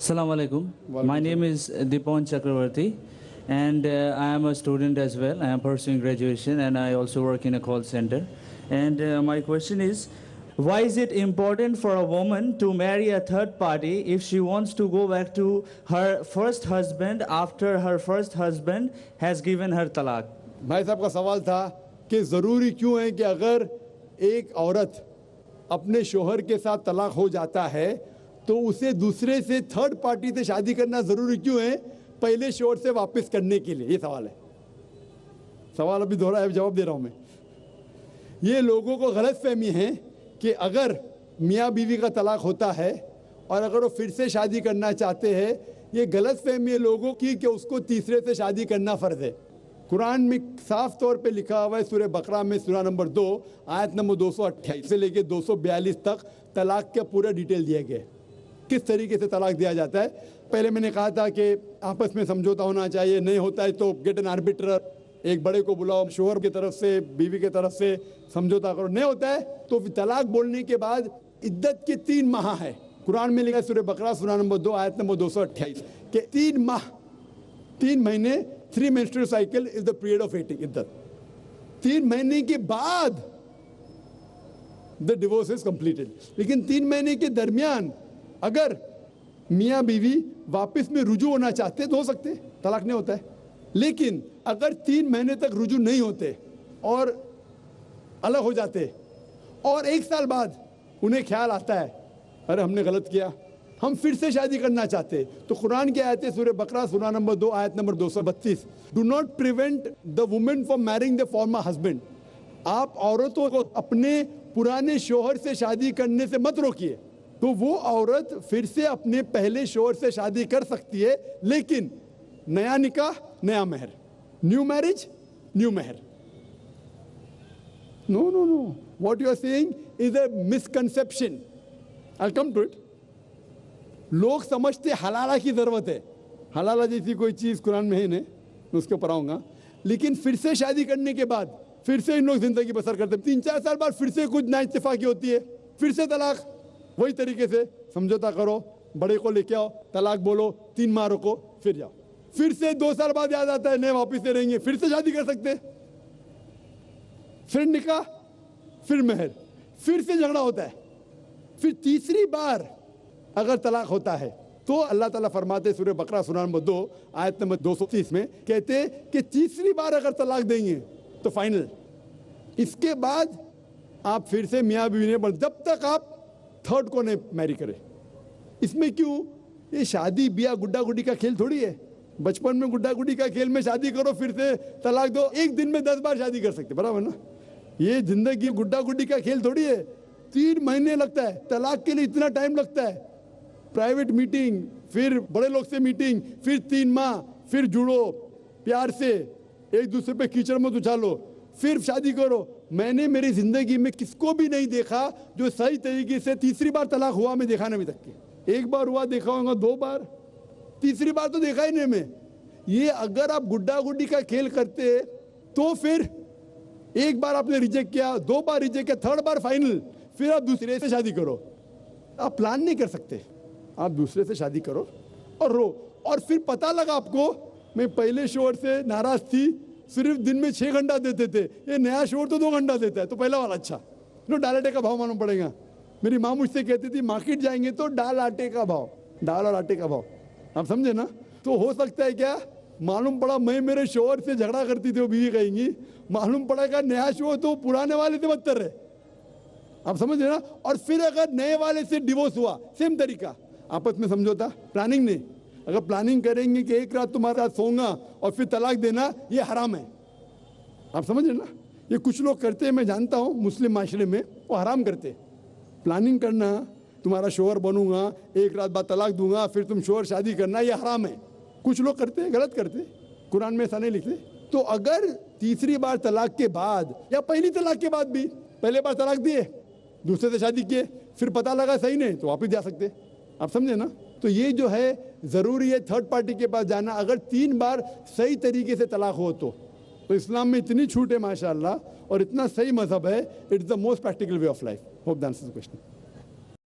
Assalamu alaikum. My name is Dipon Chakravarti, and I am a student as well. I am pursuing graduation, and I also work in a call center. And my question is, why is it important for a woman to marry a third party if she wants to go back to her first husband after her first husband has given her talaq? भाई साहब का सवाल था कि ज़रूरी क्यों है कि अगर एक औरत अपने शोहर के साथ तलाक हो जाता है तो उसे दूसरे से थर्ड पार्टी से शादी करना ज़रूरी क्यों है पहले शोहर से वापस करने के लिए? ये सवाल है। सवाल अभी दोहरा है, जवाब दे रहा हूँ मैं। ये लोगों को गलत फहमी है कि अगर मियाँ बीवी का तलाक होता है और अगर वो फिर से शादी करना चाहते हैं, ये गलत फहमी है लोगों की कि उसको तीसरे से शादी करना फ़र्ज़ है। कुरान में साफ तौर पे लिखा हुआ है सूरह बकरा में सूरा नंबर 2 आयत नंबर 228 से लेके 242 तक तलाक का पूरा डिटेल दिया गया है, किस तरीके से तलाक दिया जाता है। पहले मैंने कहा था कि आपस में समझौता होना चाहिए, नहीं होता है तो गेट एन आर्बिट्रर, एक बड़े को बुलाओ, शोहर की तरफ से बीवी की तरफ से समझौता करो। नहीं होता है तो तलाक बोलने के बाद इद्दत के 3 माह है। कुरान में लिखा है सूरह बकरा सूरा नंबर 2 आयत नंबर 228 के 3 माह, 3 महीने, 3 menstrual cycle is the period of waiting इद्दत। 3 महीने के बाद the divorce is completed। लेकिन 3 महीने के दरमियान अगर मियाँ बीवी वापस में रुजू होना चाहते तो हो सकते, तलाक नहीं होता है। लेकिन अगर 3 महीने तक रुजू नहीं होते और अलग हो जाते और 1 साल बाद उन्हें ख्याल आता है अरे हमने गलत किया, हम फिर से शादी करना चाहते, तो कुरान की आयत है सूरह बकरा सूरा नंबर 2 आयत number 232, do not prevent the women from marrying the former husband. आप औरतों को अपने पुराने शोहर से शादी करने से मत रोकिए। तो वो औरत फिर से अपने पहले शोहर से शादी कर सकती है, लेकिन नया निकाह नया मेहर, new marriage new mehr. No no no, what you are saying is a misconception. I will come to it. लोग समझते हलाला की ज़रूरत है, हलाला जैसी कोई चीज़ कुरान में है नहीं, मैं उसके ऊपर आऊँगा। लेकिन फिर से शादी करने के बाद फिर से इन लोग ज़िंदगी बसर करते हैं, 3-4 साल बाद फिर से कुछ नाइत्तेफाकी होती है, फिर से तलाक। वही तरीके से समझौता करो, बड़े को लेके आओ, तलाक बोलो, 3 माह रुको, फिर जाओ। फिर से 2 साल बाद याद आता है नए वापिस से रहेंगे, फिर से शादी कर सकते, फिर निकाह, फिर मेहर, फिर से झगड़ा होता है। फिर तीसरी बार अगर तलाक होता है तो अल्लाह ताला फरमाते सूरह बकरा सूरा नंबर 2 आयत नंबर 230 में कहते कि तीसरी बार अगर तलाक देंगे तो फाइनल। इसके बाद आप फिर से मियाँ बीवी नहीं बन, जब तक आप थर्ड को नहीं मैरी करें। इसमें क्यों? ये शादी ब्याह गुड्डा गुड्डी का खेल थोड़ी है। बचपन में गुड्डा गुड्डी का खेल में शादी करो फिर से तलाक दो, एक दिन में 10 बार शादी कर सकते, बराबर ना? ये जिंदगी गुड्डा गुड्डी का खेल थोड़ी है। 3 महीने लगता है तलाक के लिए, इतना टाइम लगता है। प्राइवेट मीटिंग, फिर बड़े लोग से मीटिंग, फिर 3 माह, फिर जुड़ो प्यार से, एक दूसरे पे कीचड़ मत उछालो, फिर शादी करो। मैंने मेरी जिंदगी में किसको भी नहीं देखा जो सही तरीके से तीसरी बार तलाक हुआ, मैं देखा नहीं अभी तक के। 1 बार हुआ देखा होगा, 2 बार, तीसरी बार तो देखा ही नहीं मैं। ये अगर आप गुड्डा गुड्डी का खेल करते तो फिर 1 बार आपने रिजेक्ट किया, 2 बार रिजेक्ट किया, 3rd बार फाइनल, फिर आप दूसरे से शादी करो। आप प्लान नहीं कर सकते, आप दूसरे से शादी करो और रो। और फिर पता लगा आपको मैं पहले शोहर से नाराज थी, सिर्फ दिन में 6 घंटा देते थे, ये नया शोहर तो 2 घंटा देता है, तो पहला वाला अच्छा। नो, दाल आटे का भाव मालूम पड़ेगा। मेरी माँ मुझसे कहती थी मार्केट जाएंगे तो दाल आटे का भाव, दाल और आटे का भाव, आप समझे ना? तो हो सकता है क्या, मालूम पड़ा मैं मेरे शोहर से झगड़ा करती थी, वो बीवी कहेंगी, मालूम पड़ेगा नया शोहर तो पुराने वाले से बदतर रहे, आप समझ रहे ना? और फिर अगर नए वाले से डिवोर्स हुआ, सेम तरीका, आपस में समझौता, प्लानिंग नहीं। अगर प्लानिंग करेंगे कि एक रात तुम्हारे साथ सोऊंगा और फिर तलाक देना, ये हराम है, आप समझ रहे ना? ये कुछ लोग करते हैं, मैं जानता हूँ मुस्लिम माशरे में, वो हराम करते। प्लानिंग करना, तुम्हारा शोहर बनूंगा, एक रात बाद तलाक दूंगा, फिर तुम शोहर शादी करना, ये हराम है। कुछ लोग करते हैं, गलत करते, कुरान में ऐसा नहीं लिखते। तो अगर तीसरी बार तलाक के बाद या पहली तलाक के बाद भी, पहले बार तलाक दिए, दूसरे से शादी किए, फिर पता लगा सही नहीं, तो वापस जा सकते, आप समझे ना? तो ये जो है ज़रूरी है थर्ड पार्टी के पास जाना, अगर 3 बार सही तरीके से तलाक हो तो इस्लाम में इतनी छूट है माशाअल्लाह, और इतना सही मजहब है, it's the most practical way of life. Hope that answers the question.